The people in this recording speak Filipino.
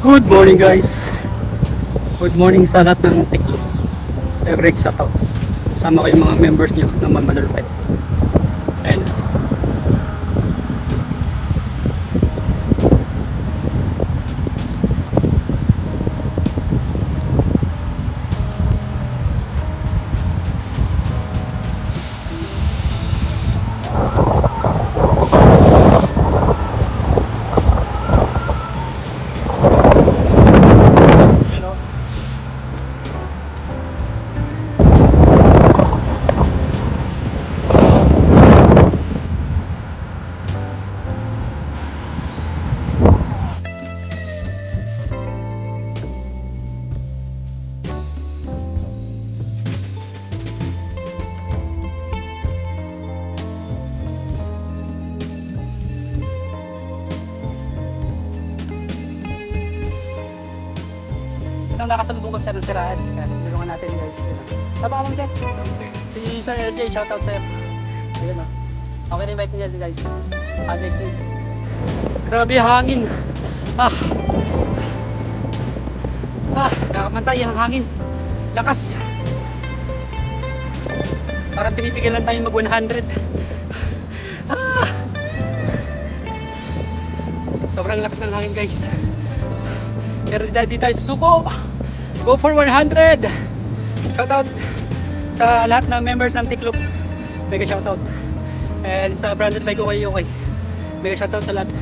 Good morning guys. Good morning sa lahat ng tiklo. Eric shoutout. Kasama ko yung mga members nyo ng Mamalulupet. And nang nakasalubong ko sa siraan. Tulungan natin guys. Tama ka mong Jen? Si Sir LJ, shoutout sa'yo. Ayan o. Okay na invite niya guys. Guys din. Grabe hangin. Nakamantay ang hangin. Lakas. Parang pinipigilan tayo mag 100. Sobrang lakas ng hangin guys. Pero di tayo susuko. Go for 100. Shoutout sa lahat ng members ng Tiklop. Mega shoutout. And sa branded by ko kayo okay. Mega shoutout sa lahat.